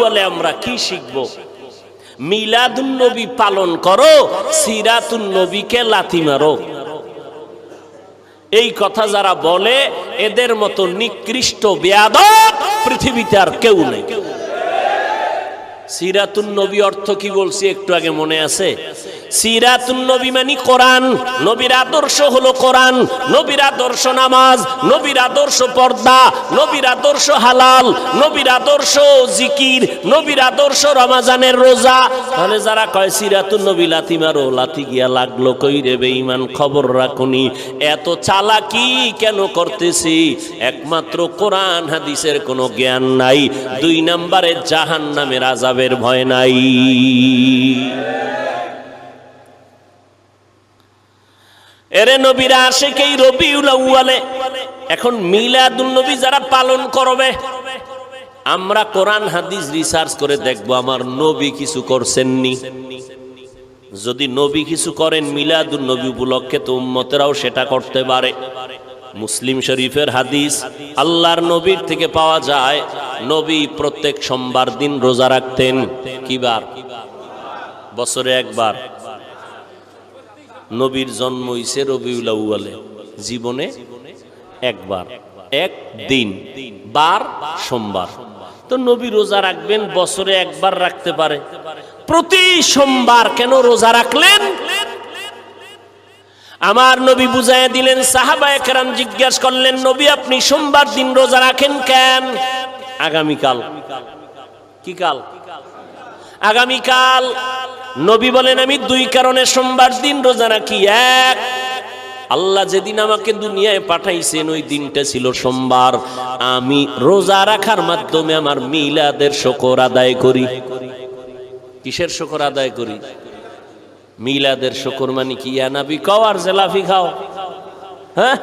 আউয়ালে আমরা কি শিখব? মিলাদুন নবী পালন করো, সিরাতুন নবীকে লাথি মারো। এই কথা যারা বলে এদের মতো নিকৃষ্ট বেয়াদব পৃথিবীতে আর কেউ নেই। সিরাতুন নবী অর্থ কি বলছি একটু আগে মনে আছে? সিরাতুন নবী মানে কোরআন। নবীর আদর্শ হলো কোরআন, নবীর আদর্শ নামাজ, নবীর আদর্শ পর্দা, নবীর আদর্শ হালাল, নবীর আদর্শ জিকির, নবীর আদর্শ রমজানের রোজা। তাহলে যারা কয় সিরাতুন নবী লাথি মারো, লাথি গিয়া লাগলো কই রে বেঈমান, খবর রাখুনি। এত চালাকি কেন করতেছি? একমাত্র কোরআন হাদিসের কোনো জ্ঞান নাই। 2 নম্বরে জাহান্নামের আযাবের ভয় নাই। এরে নবীরা আশিকেই রবিউল আউয়ালে। এখন মিলাদুন নবী যারা পালন করবে, আমরা কোরআন হাদিস রিসার্চ করে দেখব আমার নবী কিছু করছেননি। যদি নবী কিছু করেন মিলাদুন নবী উপলক্ষে, তো উম্মতেরাও সেটা করতে পারে। মুসলিম শরীফের হাদিস, আল্লাহর নবীর থেকে পাওয়া যায় নবী প্রত্যেক সোমবার দিন রোজা রাখতেন। কি বার? বছরে একবার। নবীর জন্ম হইছে রবিউল আউয়ালে, জীবনে একবার, একদিন, বার সোমবার। তো নবী রোজা রাখবেন, বছরে একবার রাখতে পারে। প্রতি সোমবার কেন রোজা রাখলেন? আমার নবী বুঝাইয়া দিলেন। সাহাবায়ে কেরাম জিজ্ঞাসা করলেন, নবী আপনি সোমবার দিন রোজা রাখেন কেন? আগামীকাল। কি কাল? আগামীকাল। নবী বলেন আমি 2 কারণে সোমবার দিন রোজা রাখি। এক, আল্লাহ যেদিন আমাকে দুনিয়ায় পাঠাইছেন ওই দিনটা ছিল সোমবার। আমি রোজা রাখার মাধ্যমে আমার মিলাদের শুকর আদায় করি। কিসের শুকর আদায় করি? মিলাদের শুকর। মানে কি? ইয়া নবী কও আর জেলাফি খাও। হ্যাঁ,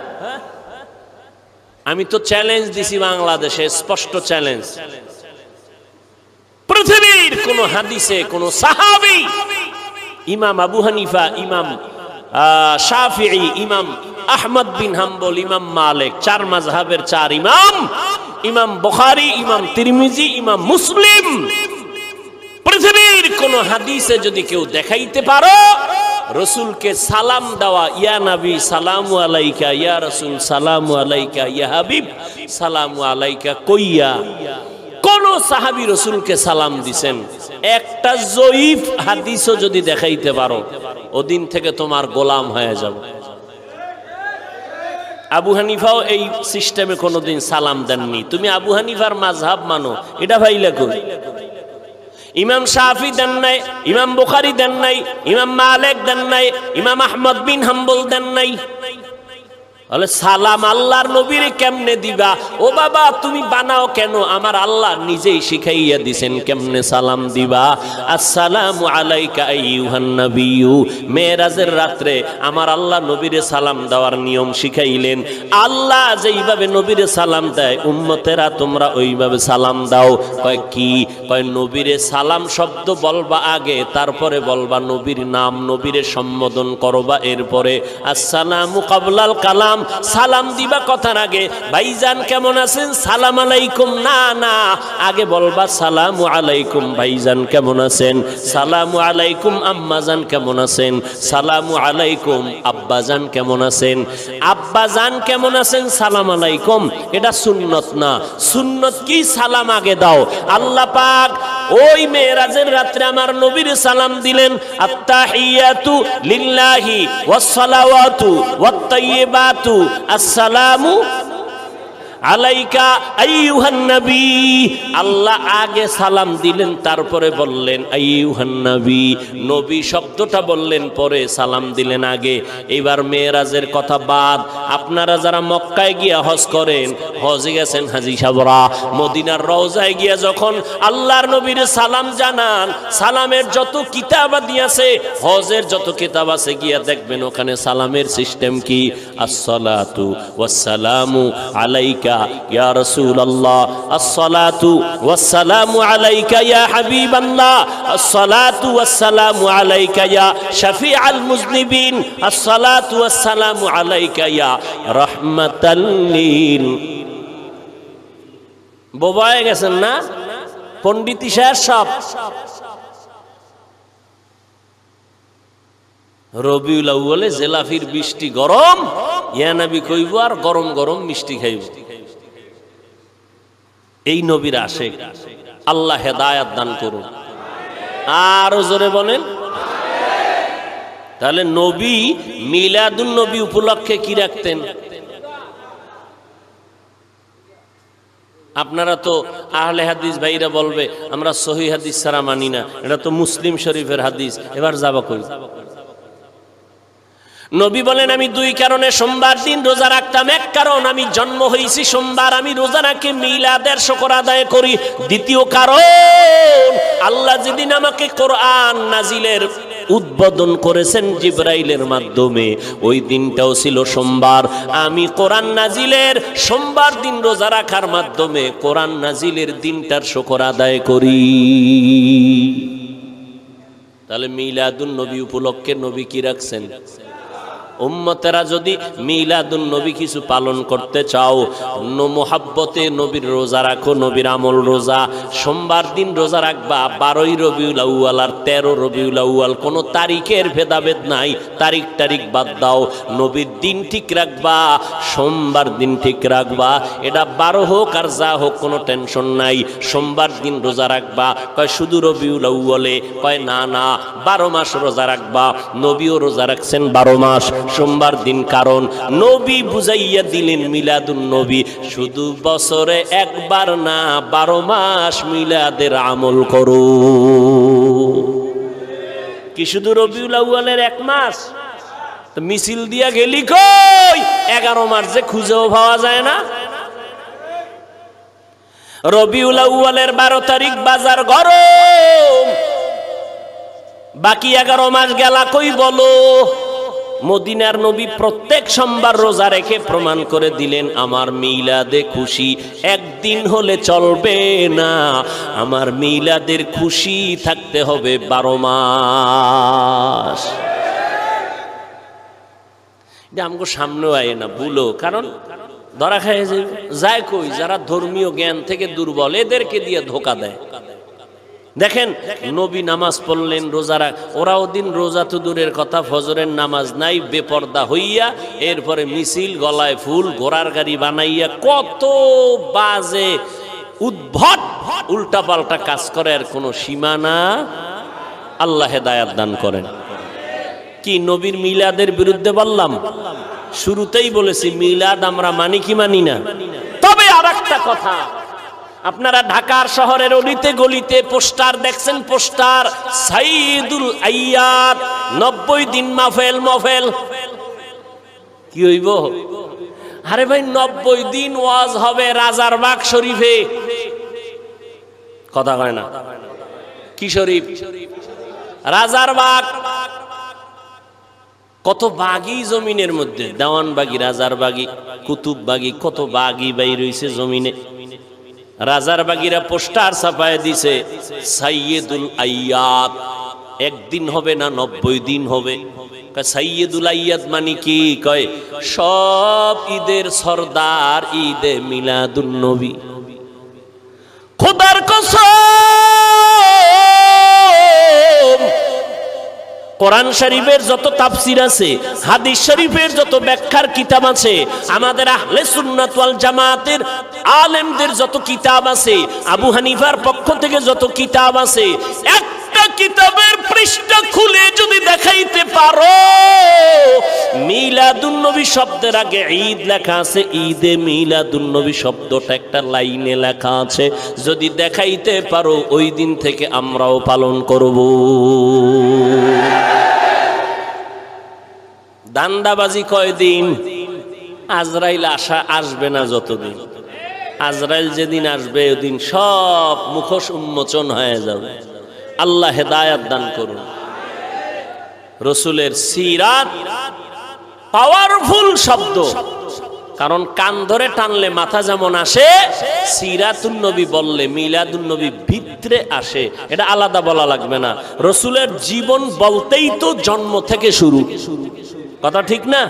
আমি তো চ্যালেঞ্জ দিছি বাংলাদেশে, স্পষ্ট চ্যালেঞ্জ। পৃথিবীর কোন হাদিসে কোন সাহাবী, ইমাম আবু হানিফা, ইমাম শাফিঈ, ইমাম আহমদ বিন হাম্বল, ইমাম মালিক, 4 মাযহাবের 4 ইমাম, ইমাম বুখারী, ইমাম তিরমিজি, ইমাম মুসলিম, পৃথিবীর কোন হাদিসে যদি কেউ দেখাইতে পারো রসুলকে সালাম দেওয়া, ইয়া নবী সালামু আলাইকা, ইয়া রাসূল সালামু আলাইকা, ইয়া হাবিব সালামু আলাইকা কইয়া কোন সাহাবী রসুলকে সালাম দিছেন, একটা জয়ীফ হাদিসও যদি দেখাইতে পারো, ওদিন থেকে তোমার গোলাম হয়ে যাবে। আবু হানিফাও এই সিস্টেমে কোনোদিন সালাম দেননি। তুমি আবু হানিফার মাযহাব মানো, এটা ভাইলা কই? ইমাম শাফি দেন নাই, ইমাম বুখারী দেন নাই, ইমাম মালিক দেন নাই, ইমাম আহমদ বিন হাম্বল দেন নাই। বলে সালাম আল্লাহর নবীরে কেমনে দিবা? ও বাবা তুমি বানাও কেন? আমার আল্লাহ নিজেই শিখাইয়া দিছেন কেমনে সালাম দিবা। আসসালামু আলাইকা আইয়ুহান নবিয়্যু। মেরাজের রাত্রে আমার আল্লাহ নবীরে সালাম দেওয়ার নিয়ম শিখাইলেন। আল্লাহ যেইভাবে নবীরে সালাম দেয় উম্মতেরা তোমরা ওইভাবে সালাম দাও। কয় কি? কয় নবীরে সালাম শব্দ বলবা আগে, তারপরে বলবা নবীর নাম, নবীরে সম্বোধন করবা, এরপরে আসসালামু কাবলাল কালাম। সালাম দিবা কথার আগে ভাইজান কেমন আছেন, সালাম আলাইকুম না, না, আগে বলবা সালামু আলাইকুম ভাইজান কেমন আছেন, সালামু আলাইকুম আম্মাজান কেমন আছেন, সালামু আলাইকুম আব্বাজান কেমন আছেন। আব্বাজান কেমন আছেন সালাম আলাইকুম, এটা সুন্নত না। সুন্নত কি? সালাম আগে দাও। আল্লাহ পাক ওই মেরাজের রাত্রে আমার নবীর সালাম দিলেন, আত্তাহিয়াতু লিল্লাহি ওয়াস সালাওয়াতু ওয়াত তাইয়্যিবাতু আসসালামু আলাইকা আইয়ুহান নবী। আল্লাহ আগে সালাম দিলেন, তারপরে বললেন আইয়ুহান নবী। নবী শব্দটা বললেন পরে, সালাম দিলেন আগে। এবার মেরাজের কথা বাদ। আপনারা যারা মক্কায় গিয়া হজ করেন, হজে গেছেন হাজী সাহেবরা, মদিনার রওজায় গিয়া যখন আল্লাহর নবীর সালাম জানান, সালামের যত কিতাবাদি আছে, হজের যত কিতাব আছে, গিয়া দেখবেন ওখানে সালামের সিস্টেম কি? আসসালাতু ওয়াসসালামু আলাইকা ইয়া রাসূলুল্লাহ, আসসালাতু ওয়াসসালামু আলাইকা ইয়া হাবিবাল্লাহ, আসসালাতু ওয়াসসালামু আলাইকা ইয়া শাফিআল মুযনিবিন, আসসালাতু ওয়াসসালামু আলাইকা ইয়া রাহমাতাল লিল। বোবা হয়ে গেছেন না? পণ্ডিতি শেষ সব। রবিউল আউয়ালে জেলাফির বৃষ্টি গরম, ইয়া নবী কইব আর গরম গরম মিষ্টি খাইব। এই নবীর আশিক, আল্লাহ হেদায়াত দান করুন। আরো জোরে বলেন। তাহলে নবী মিলাদুন নবী উপলক্ষে কি রাখতেন? আপনারা তো আহলে হাদিস ভাইরা বলবে আমরা সহিহ হাদিস ছাড়া মানি না, এটা তো মুসলিম শরীফের হাদিস। এবার যাবা কই? নবী বলেন আমি দুই কারণে সোমবার দিন রোজা রাখতাম। এক কারণ আমি জন্ম হয়েছি সোমবার, আমি রোজা রাখি মিলাদের শুকর আদায় করি। দ্বিতীয় কারণ আল্লাহ যেদিন আমাকে কোরআন নাজিলের উদ্বোধন করেছেন জিবরাইলের মাধ্যমে, ওই দিনটাও ছিল সোমবার। আমি কোরআন নাজিলের সোমবার দিন রোজা রাখার মাধ্যমে কোরআন নাজিলের দিনটার শুকর আদায় করি। তাহলে মিলাদুন নবী উপলক্ষে নবী কি রাখছেন? উম্মতেরা যদি মিলাদুন নবী কিছু পালন করতে চাও, মোহাব্বতে নবীর রোজা রাখো, নবীর আমল রোজা। সোমবার দিন রোজা রাখবা 12ই রবিউল আউয়াল আর 13 রবিউল আউয়াল, কোনো তারিখের ভেদাভেদ নাই, তারিখ বাদ দাও। নবীর দিন ঠিক রাখবা, সোমবার দিন ঠিক রাখবা। এটা 12 হোক আর যা হোক কোনো টেনশন নাই। সোমবার দিন রোজা রাখবা, কয় শুধু রবিউল আউয়ালে, কয় না না 12 মাস রোজা রাখবা। নবীও রোজা রাখছেন 12 মাস সোমবার দিন, কারণ নবী বুঝাইয়া দিলেন মিলাদুন নবী শুধু বছরে একবার না, 12 মাস মিলাদের আমল করো। কি শুধু রবিউল আউয়ালের 1 মাস? তো মিছিল দিয়া গেলি কই? 11 মাস যে খুঁজেও পাওয়া যায় না। রবিউল আউয়ালের 12 তারিখ বাজার গরম, বাকি 11 মাস গেলা কই বলো? মদিনার নবী প্রত্যেক সোমবার রোজা রেখে প্রমাণ করে দিলেন আমার মিলাদে খুশি একদিন হলে চলবে না, আমার মিলাদের খুশি থাকতে হবে 12 মাস। এটা আমগো সামনেও আয় না ভুলো, কারণ ধরা খায় যায় কই যারা ধর্মীয় জ্ঞান থেকে দুর্বল, এদেরকে দিয়ে ধোকা দেয়। দেখেন নবী নামাজ পড়লেন, রোজা রাখ, ওরা ওদিন রোজা তো দূরের কথা, ফজরের নামাজ নাই, বেপর্দা হইয়া এরপরে মিছিল, গলায় ফুল, ঘোড়ার গাড়ি বানাইয়া কত বাজে উদ্ভট উল্টাপাল্টা কাজ করে, আর কোনো সীমানা। আল্লাহ হেদায়াত দান করেন। কি নবীর মিলাদের বিরুদ্ধে বললাম? শুরুতেই বলেছি মিলাদ আমরা মানি কি মানি না। তবে আর একটা কথা, আপনারা ঢাকার শহরের অলিতে গলিতে পোস্টার দেখছেন, পোস্টার সাইয়্যিদুল আইয়াদ 90 দিন মাহফিল। কি হইব? আরে ভাই 90 দিন ওয়াজ হবে রাজারবাগ শরীফে। কথা কয় না? কি শরীফ? রাজারবাগ। কত বাগি জমিনের মধ্যে, দেওয়ানবাগি, রাজারবাগি, কুতুববাগি, কত বাগি বাই রইছে জমিনে। রাজারবাগিরা পোস্টার ছাপায় দিছে সাইয়্যিদুল আইয়াদ, একদিন হবে না 90 দিন হবে। সাইয়্যিদুল আইয়াদ মানে কি? কয় সব ঈদের সরদার ঈদে মিলাদুন নবী। খোদার কসম, কোরআন শরীফের যত তাফসীর আছে, হাদিস শরীফের যত ব্যাখ্যার কিতাব আছে, আমাদের আহলে সুন্নাত ওয়াল জামাতের আলেমদের যত কিতাব আছে, আবু হানিফার পক্ষ থেকে যত কিতাব আছে, একটা কিতাবের পৃষ্ঠা খুলে যদি দেখাইতে পারো মিলাদুন নবী শব্দের আগে ঈদ লেখা আছে, ঈদে মিলাদুন নবী শব্দটা একটা লাইনে লেখা আছে, যদি দেখাইতে পারো ওই দিন থেকে আমরাও পালন করব। দান্দাবাজি কয়দিন? আজরাইল আসবে না যতদিন। আজরাইল যেদিন আসবে ওদিন সব মুখোশ উন্মোচন হয়ে যাবে। আল্লাহ হেদায়াত দান করুন। রসুলের সিরাত পাওয়ারফুল শব্দ, কারণ কান ধরে টানলে মাথা যেমন আসে, সিরাতুন নবী বললে মিলাদুন নবী ভিতরে আসে। এটা আলাদা বলা লাগবে না। রসুলের জীবন বলতেই তো জন্ম থেকে শুরু, কথা ঠিক না?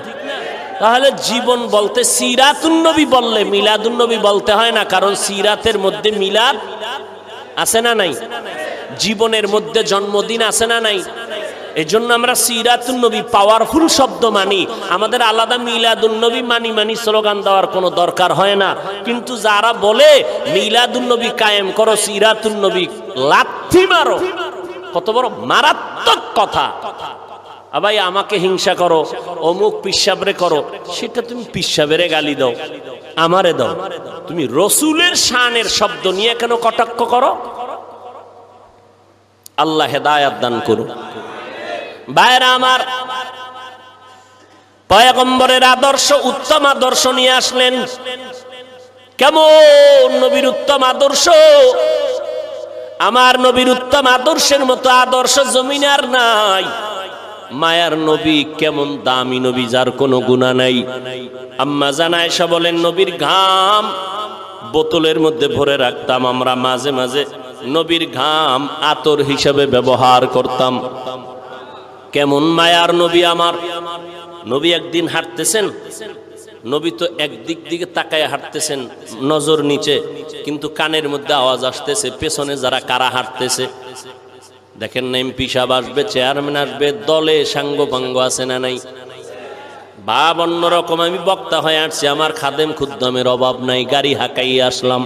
তাহলে জীবন বলতে সিরাতুন নবী বললে মিলাদুন নবী বলতে হয় না, কারণ সিরাতের মধ্যে মিলাদ আছে না নাই? জীবনের মধ্যে জন্মদিন আছে না নাই? এজন্য আমরা সিরাতুন নবী পাওয়ারফুল শব্দ মানি, আমাদের আলাদা মিলাদুন নবী মানি স্লোগান দেওয়ার কোনো দরকার হয় না। কিন্তু যারা বলে মিলাদুন নবী কায়েম করো, সিরাতুন নবী লাথি মারো, কত বড় মারাত্মক কথা। ভাই আমাকে হিংসা করো, অমুক পিসাবরে করো, সেটা তুমি পিসাবেরে গালি দাও, আমারে দাও, তুমি রসুলের শানের শব্দ নিয়ে কেন কটাক্ষ করো? আল্লাহ হেদায়াত দান করুন। ভাইরা আমার, পয়গম্বরের আদর্শ, উত্তম আদর্শ নিয়ে আসলেন। কেমন নবীর উত্তম আদর্শ! আমার নবীর উত্তম আদর্শের মতো আদর্শ জমিনে আর নাই। মায়ার নবী কেমন দামি নবী, যার কোনো গুনাহ নাই। আম্মা জান আয়েশা বলেন, নবীর ঘাম বোতলের মধ্যে ভরে রাখতাম, আমরা মাঝে মাঝে নবীর ঘাম আতর হিসাবে ব্যবহার করতাম। কেমন মায়ার নবী আমার! নবী একদিন হাঁটতেছেন, নবী তো একদিক দিকে তাকায় হাঁটতেছেন, নজর নিচে, কিন্তু কানের মধ্যে আওয়াজ আসতেছে, পেছনে যারা কারা হাঁটতেছে। দেখেন না, এমপি সাহেব আসবে, চেয়ারম্যান আসবে, দলে সাঙ্গ পাঙ্গ আছে না নাই? ভাব অন্যরকম। আমি বক্তা হয়ে আসছি, আমার খাদেম খুদ্দমের অভাব নাই, গাড়ি হাঁকাইয়ে আসলাম।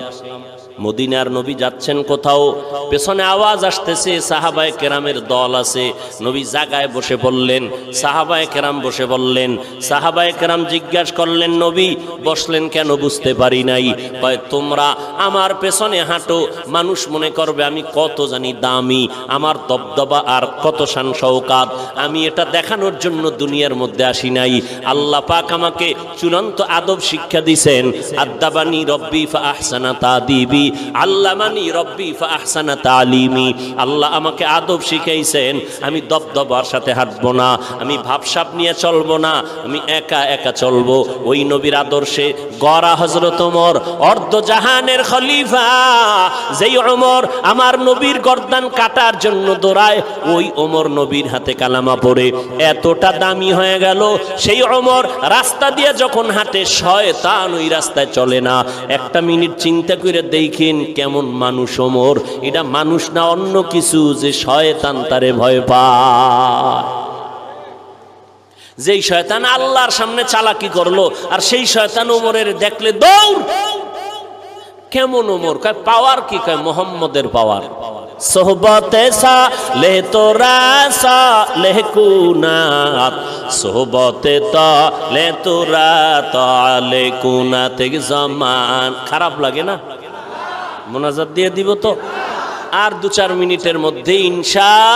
মদিনার নবী যাচ্ছেন কোথাও, পেছনে আওয়াজ আসতেছে, সাহাবায়ে কেরামের দল আছে। নবী জায়গায় বসে পড়লেন, সাহাবায়ে কেরাম বসে পড়লেন। সাহাবায়ে কেরাম জিজ্ঞাসা করলেন, নবী বসলেন কেন? বুঝতে পারি নাই। কয়, তোমরা আমার পেছনে হাঁটো, মানুষ মনে করবে আমি কত জানি দামি, আমার দবদবা আর কত শান শওকাত। আমি এটা দেখানোর জন্য দুনিয়ার মধ্যে আসি নাই। আল্লাহ পাক আমাকে চূড়ান্ত আদব শিক্ষা দিয়েছেন। আদাবানি রব্বি ফা আহসানা তাদিবি, আল্লামানি রব্বি ফা আহসানা তালিমি। আল্লাহ আমাকে আদব শিখাইছেন, আমি দবদবার সাথে হাঁটবো না, আমি ভাবসাব নিয়ে চলবো না, আমি একা একা চলবো। ওই নবীর আদর্শে গড়া হযরত ওমর, অর্ধ জাহানের খলিফা। যেই ওমর আমার নবীর গর্দান কাটার জন্য দৌড়ায়, ওই ওমর নবীর হাতে কালামা পড়ে এতটা দামি হয়ে গেল। সেই ওমর রাস্তা দিয়ে যখন হাঁটে, শয়তান ওই রাস্তায় চলে না। একটা মিনিট চিন্তা করে দেখেন কেমন মানুষ ওমর। এটা মানুষ না অন্য কিছু, যে শয়তান তারে ভয় পায়। যেই শয়তান আল্লাহর সামনে চালাকি করলো, আর সেই শয়তান ওমরের দেখলে দৌড়। কেমন ওমর? কয় পাওয়ার কি? কয় মোহাম্মদের পাওয়ার। সোহবতে সালেহ তোরা সালেহ কুনাত, সোহবতে তালে তোরা তালে কুনাত। জামান খারাপ লাগে না? মোনাজাত দিয়ে দিব তো, আর 2-4 মিনিটের মধ্যে ইনশাআল্লাহ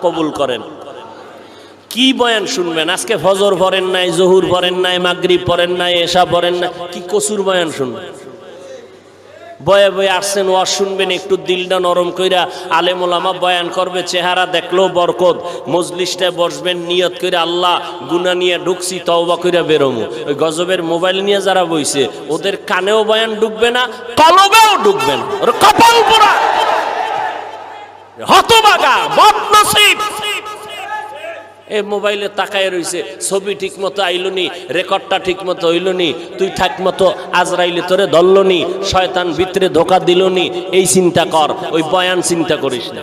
কবুল করেন। কি বয়ান শুনবেন আজকে? ফজর পড়েন নাই, জোহর পড়েন নাই, মাগরিব পড়েন নাই, এশা পড়েন নাই, কি কসুর বয়ান শুনবেন? বয়ে বয়ে আসছেন, ওয়াজ শুনবেন, একটু দিলটা নরম কইরা আলেম ওলামা বয়ান করবে, চেহারা দেখলেও বরকত। মজলিসটায় বসবেন, নিয়ত করে আল্লাহ গুনাহ নিয়ে ঢুকছি, তওবা কইরা বেরোমু। ওই গজবের মোবাইল নিয়ে যারা বইছে, ওদের কানেও বয়ান ঢুকবে না, কলবেও ঢুকবে না। ওর কপাল পোড়া, হতভাগা, বদনসিব। এ মোবাইলে তাকায় রইছে, ছবি ঠিক মতো আইলনি, রেকর্ডটা ঠিক মতো হইলনি, তুই থাক মতো আজরাইলে তোরে ধরলনি, শয়তান ভিতরে ধোকা দিলনি। এই চিন্তা কর, ওই বয়ান চিন্তা করিস না।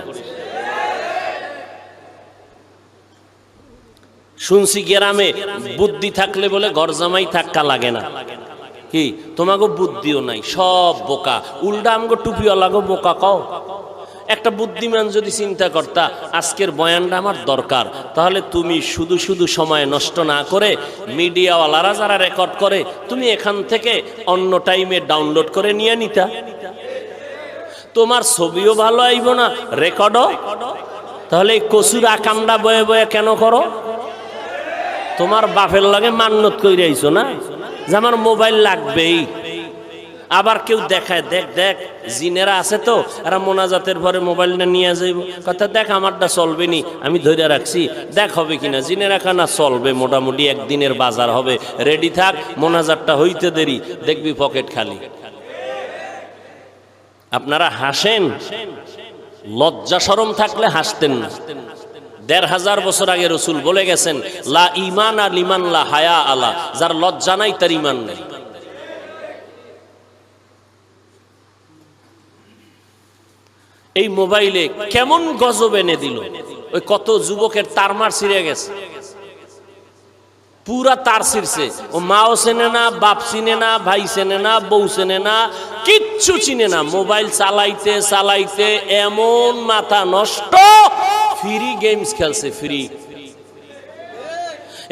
শুনছি গ্রামে বুদ্ধি থাকলে বলে ঘর জামাই থাক্কা লাগে না। কি তোমাকে বুদ্ধিও নাই, সব বোকা। উল্টা আমগো টুপিওয়ালাগো বোকা কও। একটা বুদ্ধিমান যদি চিন্তা করতা আজকের বয়ানটা আমার দরকার, তাহলে তুমি শুধু শুধু সময় নষ্ট না করে, মিডিয়াওয়ালারা যারা রেকর্ড করে, তুমি এখান থেকে অন্য টাইমে ডাউনলোড করে নিয়ে নিতা। তোমার ছবিও ভালো আইব না, রেকর্ডও। তাহলে এই কসুর আকামটা বয়ে বয়ে কেন করো? তোমার বাপের লাগে মান্নত কইরে আইছো না যে আমার মোবাইল লাগবেই। আবার কেউ দেখায়, দেখ দেখ জিনেরা আছে তো, এরা মোনাজাতের পরে মোবাইলটা নিয়ে যাইব, কথা দেখ আমারটা চলবে নি, আমি ধরে রাখছি, দেখ হবে কিনা। জিনেরা খানা চলবে, মোটামুটি একদিনের বাজার হবে, রেডি থাক, মোনাজাতটা হইতে দেরি, দেখবি পকেট খালি। আপনারা হাসেন, লজ্জা শরম থাকলে হাসতেন না। ১৫০০ বছর আগে রসুল বলে গেছেন, লা ইমান আর লিমান লা হায়া আলা, যার লজ্জা নাই তার ইমান নেই। এই মোবাইলে কেমন গজব এনে দিল, ওই কত যুবকের তারমার ছিঁড়ে গেছে, পুরা তার ছিঁড়ছে। ও মাও চেনে না, বাপ চিনে না, ভাই চেনে না, বউ চেনে না, কিচ্ছু চিনে না। মোবাইল চালাইতে চালাইতে এমন মাথা নষ্ট, ফ্রি গেমস খেলছে, ফ্রি।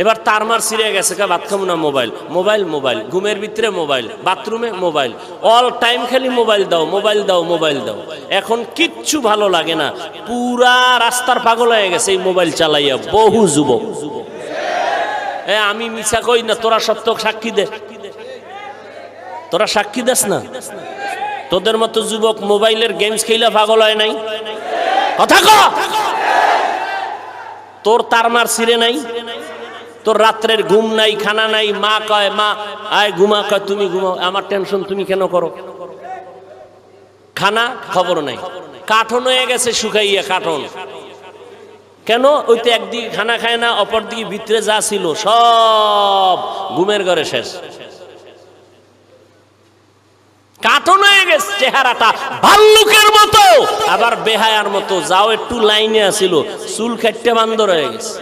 এবার তারমার ছিঁড়ে গেছে, কা ভাত খাবো না, মোবাইল মোবাইল মোবাইল, ঘুমের ভিতরে মোবাইল, বাথরুমে মোবাইল, অল টাইম খালি মোবাইল দাও, মোবাইল দাও, মোবাইল দাও। এখন কিচ্ছু ভালো লাগে না, পুরা রাস্তার পাগল হয়ে গেছে এই মোবাইল চালাইয়া বহু যুবক। আমি মিছা কই না, তোরা সত্য সাক্ষী দে, তোরা সাক্ষী দেস না? তোদের মতো যুবক মোবাইলের গেমস খেলা পাগল হয় নাই? কথা ক। তোর তারমার ছিঁড়ে নাই, তোর রাত্রের ঘুম নাই, খানা নাই, মা কয় মা আয় ঘুমা, কয় তুমি ঘুমাও, আমার টেনশন তুমি কেন করো? খানা খবর নাই, কাঠন হয়ে গেছে শুকাইয়া কাঠন। কেন? ওই তো একদিকে খানা খায় না, অপর দিকে ভিতরে যা ছিল সব ঘুমের ঘরে শেষ, কাঠন হয়ে গেছে চেহারাটা ভাল্লুকের মতো, আবার বেহায়ার মতো। যাও একটু লাইনে আসিল, চুল কাটতে বান্দর হয়ে গেছে,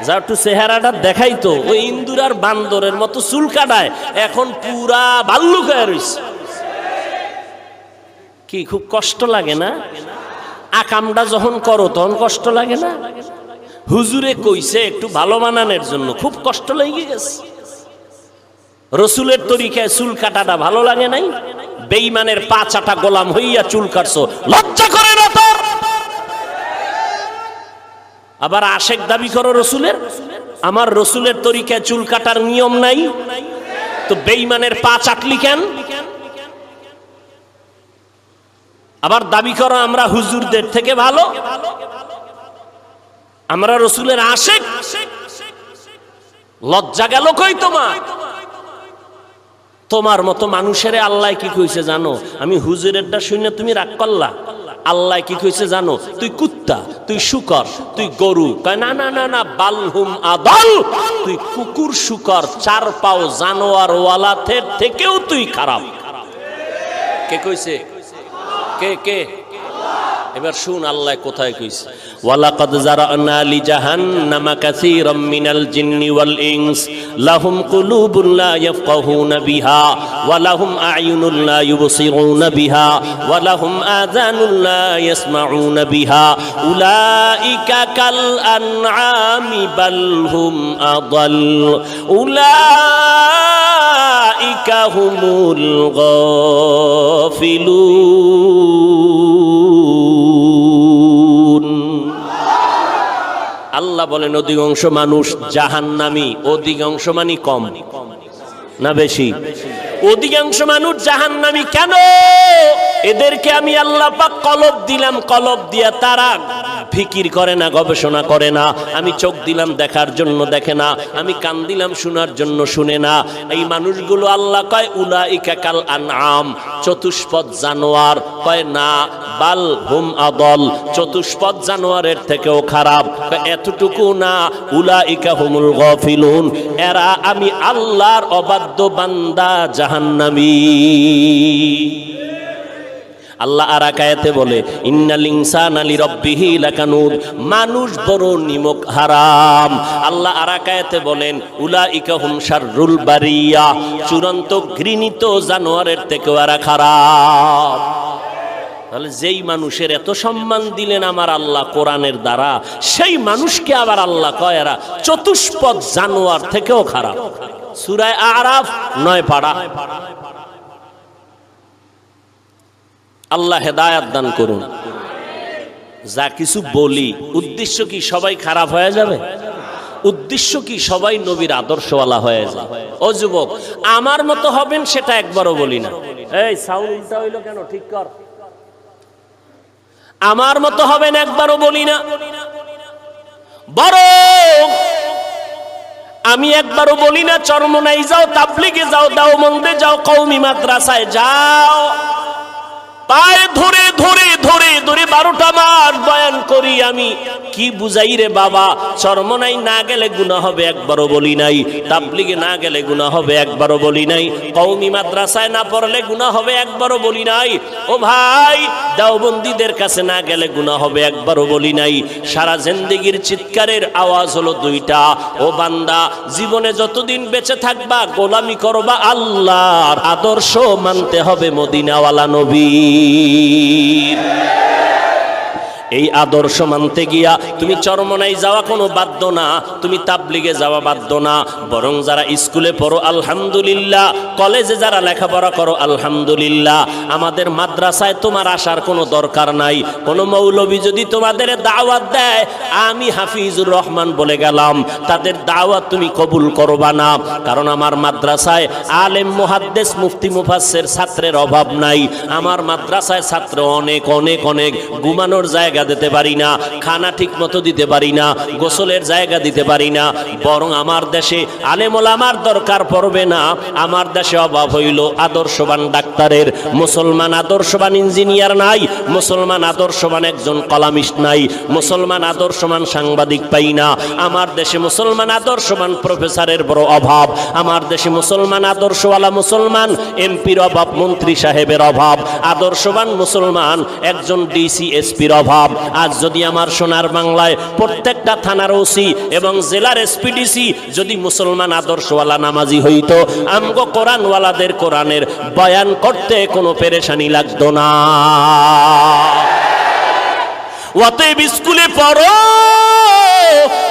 যা একটু চেহারাটা দেখাইতো ওই ইন্দুর আর বান্দরের মতো চুল কাটায়, এখন পুরা ভাল্লুক হয়ে রয়েছে। কি খুব কষ্ট লাগে না? আকামটা যখন করো তখন কষ্ট লাগে না? হুজুরে কইছে একটু ভালো বানানোর জন্য, খুব কষ্ট লেগে গেছে। রসুলের তরিকায় চুল কাটাটা ভালো লাগে নাই? বেঈমানের পা চাটা গোলাম হইয়া চুল কাটছো, লজ্জা করে না তোর? আবার আশেক দাবি করো রসুলের, আমার রসুলের তরিকায় চুল কাটার নিয়ম নাই, তো বেঈমানের পা চাটলি কেন? আবার দাবি করো আমরা হুজুরদের থেকে ভালো, আমরা রসুলের আশেক। লজ্জা গেল কই তোমার? তোমার মতো মানুষের আল্লাহ কি কইছে জানো? আমি হুজুরেরটা শুনে তুমি রাগ করলা। আল্লাহ কি কইছে জানো? তুই কুত্তা, তুই শুকর, তুই গরু। কয় না না না না, বালহুম আদল, তুই কুকুর শুকর চার পাও জানোয়ার ওয়ালাদের থেকেও তুই খারাপ। কে কইছে? কে কে? এবার শুন আল্লাহ কোথায় কইছে। ওয়ালাকাদ জারানা লিজাহান্নামা কাসীরাম মিনাল জিন্নি ওয়াল ইনস লাহুম কুলুবুন লা ইয়াফকাহুনা বিহা ওয়া লাহুম আ'য়ুনুন লা ইউবসিরুনা বিহা ওয়া লাহুম আযানুন লা ইয়াসমাউনা বিহা উলাইকা কাল আনআমি বাল হুম আদাল উলাইকা হুমুল গাফিলুন। আল্লাহ বলেন অধিকাংশ মানুষ জাহান্নামী। অধিকাংশ মানে কম না বেশি? অধিকাংশ মানুষ জাহান্নামী। কেন? এদেরকে আমি আল্লাহ পাক কলব দিলাম, কলব দিয়া তারা ফিকির করে না, গবেষণা করে না। আমি চোখ দিলাম দেখার জন্য দেখে না, আমি কান দিলাম শোনার জন্য শুনে না। এই মানুষগুলো আল্লাহ কয় উলাইকা কাল আনআম, চতুষ্পদ জানোয়ার। কয় না, বাল হুম আদল, চতুষ্পদ জানোয়ারের থেকেও খারাপ। এতটুকু না, উলাইকা হুমুল গাফিলুন, এরা আমি আল্লাহর অবাধ্য বান্দা জাহান্নামী। আল্লাহ আর এক আয়াতে বলে ইন্নাল ইনসানা লিরাব্বিহি লাকানুদ, মানুষ বড় নিমক হারাম। আল্লাহ আর এক আয়াতে বলেন উলাইকা হুম শাররুল বারিয়া, চূড়ান্ত ঘৃণিত জানোয়ারের থেকেও এরা খারাপ। তাহলে যেই মানুষের এত সম্মান দিলেন আমার আল্লাহ কোরআনের দ্বারা, সেই মানুষকে আবার আল্লাহ কয় এরা চতুষ্পদ জানোয়ার থেকেও খারাপ। সূরা আরাফ 9 পারা। আল্লাহ হেদায়াত দান করুন। যা কিছু বলি, উদ্দেশ্য কি সবাই খারাপ হয়ে যাবে? উদ্দেশ্য কি সবাই নবীর আদর্শওয়ালা হয়ে যায়? ও যুবক, আমার মতো হবেন সেটা একবারও বলি না। এই সাউন্ড উল্টা হইলো কেন? ঠিক কর। আমার মতো হবেন একবারও বলি না, বরং আমি একবারও বলি না চরমনাই যাও, তাবলিগে যাও, দাওবন্দে যাও, কওমি মাদ্রাসায় যাও, পায়ে ধরে ধরে ধরে ধরে 12টা মাস বয়ান করি আমি, কি বুঝাই রে বাবা? চরমনাই না গেলে গুনাহ হবে একবারও বলি নাই, তাবলিগে না গেলে গুনাহ হবে একবারও বলি নাই, কওমি মাদ্রাসায় না পড়লে গুনাহ হবে একবারও বলি নাই, ও ভাই দেওবন্দীদের কাছে না গেলে গুনাহ হবে একবারও বলি নাই। সারা জিন্দেগির চিৎকারের আওয়াজ হলো দুইটা, ও বান্দা জীবনে যতদিন বেঁচে থাকবা গোলামি করবা আল্লাহর, আদর্শ মানতে হবে মদিনাওয়ালা নবীর। এই আদর্শ মানতে গিয়া তুমি চরমনাই যাওয়া কোনো বাধ্য না, তুমি তাবলিগে যাওয়া বাধ্য না, বরং যারা স্কুলে পড়ো আলহামদুলিল্লাহ, কলেজে যারা লেখাপড়া করো আলহামদুলিল্লাহ, আমাদের মাদ্রাসায় তোমার আসার কোনো দরকার নাই। কোনো মৌলবী যদি তোমাদের দাওয়াত দেয়, আমি হাফিজুর রহমান বলে গেলাম, তাদের দাওয়াত তুমি কবুল করবা না, কারণ আমার মাদ্রাসায় আলেম মুহাদ্দিস মুফতি মুফাসসির ছাত্রের অভাব নাই। আমার মাদ্রাসায় ছাত্র অনেক অনেক অনেক, ঘুমানোর জায়গা দিতে পারি না, খানা ঠিক মতো দিতে পারি না, গোসলের জায়গা দিতে পারি না, বরং আমার দেশে আলেম ওলামার দরকার পড়বে না, আমার দেশে অভাব হইল আদর্শবান ডাক্তারের, মুসলমান আদর্শবান ইঞ্জিনিয়ার নাই, মুসলমান আদর্শবান একজন কলামিস্ট নাই, মুসলমান আদর্শবান সাংবাদিক পাই না, আমার দেশে মুসলমান আদর্শবান প্রফেসরের বড় অভাব, আমার দেশে মুসলমান আদর্শওয়ালা মুসলমান এমপির অভাব, মন্ত্রী সাহেবের অভাব, আদর্শবান মুসলমান একজন ডিসি এসপির অভাব। আজ যদি আমার সোনার বাংলায় প্রত্যেকটা থানার ওসি এবং জেলার এসপিডিসি যদি মুসলমান আদর্শওয়ালা নামাজি হইতো, আমগো কোরআনওয়ালাদের কোরআনের বয়ান করতে কোনো পেরেশানি লাগতো না। অতএব স্কুলে পড়ো,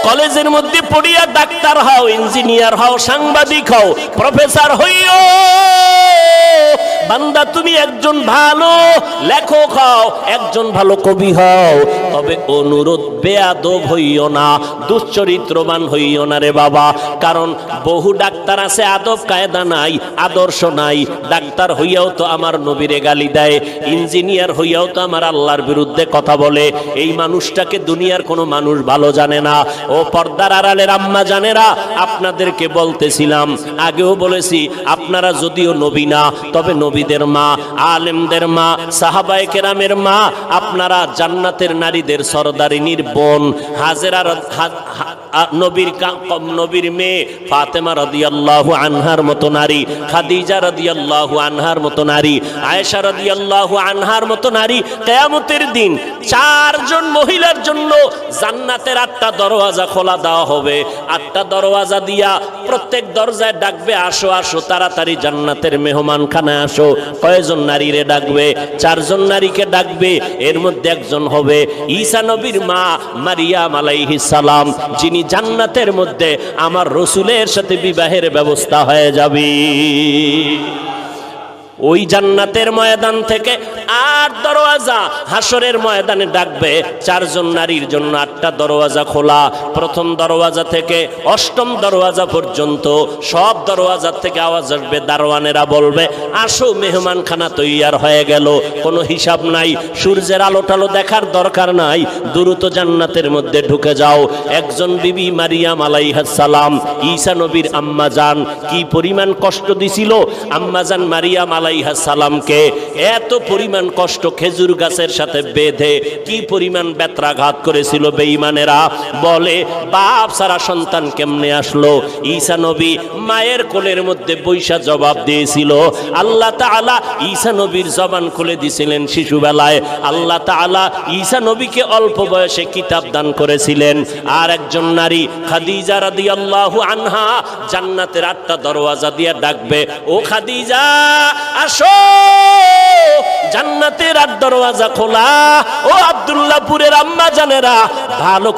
কলেজের মধ্যে পড়িয়া ডাক্তার হও, ইঞ্জিনিয়ার হও, সাংবাদিক হও, প্রফেসর হইও। বান্দা তুমি একজন ভালো লেখক হও, একজন ভালো কবি হও, তবে অনুরোধ বেয়াদব হইও না, দুশ্চরিত্রবান হইও না রে বাবা। কারণ বহু ডাক্তার আছে আদব কায়দা নাই, আদর্শ নাই, ডাক্তার হইয়াও তো আমার নবীরে গালি দেয়, ইঞ্জিনিয়ার হইয়াও তো আমার আল্লাহর বিরুদ্ধে কথা বলে। এই মানুষটাকে দুনিয়ার কোনো মানুষ ভালো জানে না। ও পর্দার আড়ালের আম্মা জানেরা, আপনাদেরকে বলতেছিলাম, আগেও বলেছি, আপনারা যদিও নবী না, তবে নবীদের মা, আলেমদের মা, সাহাবায়ে কেরামের মা, আপনারা জান্নাতের নারীদের সরদারিনীর বোন, হাজেরা নবীর মেয়ে ফাতেমা রাদিয়াল্লাহু আনহার মতো নারী, খাদিজা রাদিয়াল্লাহু আনহার মতো নারী, আয়েশা রাদিয়াল্লাহু আনহার মতো নারী। কিয়ামতের দিন 4 জন মহিলার জন্য জান্নাতের 8টা দরওয়াজা খোলা দেওয়া হবে। 8টা দরওয়াজা দিয়া প্রত্যেক দরজায় ডাকবে, আসো আসো তাড়াতাড়ি জান্নাতের মেহমানখানায় আসো। কয়জন নারীরে ডাকবে? 4 জন নারীকে ডাকবে। এর মধ্যে একজন হবে ঈসা নবীর মা মারিয়াম আলাইহিস সালাম, যিনি জান্নাতের মধ্যে আমার রাসূলের সাথে বিবাহের ব্যবস্থা হয়ে যাবে। ওই জান্নাতের ময়দান থেকে 8 দরওয়াজা হাসরের ময়দানে ডাকবে। 4 জন নারীর জন্য 8টা দরওয়াজা খোলা। প্রথম দরওয়াজা থেকে 8ম দরওয়াজা পর্যন্ত সব দরওয়াজা থেকে আওয়াজ আসবে, দারোয়ানেরা বলবে, আসো মেহমানখানা তৈয়ার হয়ে গেল, কোনো হিসাব নাই, সূর্যের আলো টালো দেখার দরকার নাই, দ্রুত জান্নাতের মধ্যে ঢুকে যাও। একজন বিবি মারিয়াম আলাইহিস সালাম, ঈসা নবীর আম্মা জান, কি পরিমাণ কষ্ট দিছিল আম্মা জান মারিয়াম আলাইহিস সালামকে। এত পরিমাণ কষ্ট, খেজুর গাছের সাথে বেঁধে কি পরিমাণ বেত্রাঘাত করেছিল বেঈমানেরা। বলে, বাপ সারা সন্তান কেমনে আসলো? ঈসা নবী মায়ের কোলের মধ্যে বৈশা জবাব দিয়েছিল। আল্লাহ তাআলা ঈসা নবীর জবান খুলে দিয়েছিলেন শিশুবেলায়। আল্লাহ তাআলা ঈসা নবীকে অল্প বয়সে কিতাব দান করেছিলেন। আর একজন নারী খাদিজা রাদিয়াল্লাহু আনহা জান্নাতের 8টা দরওয়াজা দিয়ে ডাকবে, ও খাদিজা আসো, জান্নাতের 8 দরওয়াজা খোলা। ও আব্দুল্লাহপুরের আম্মা জানেরা, ভালো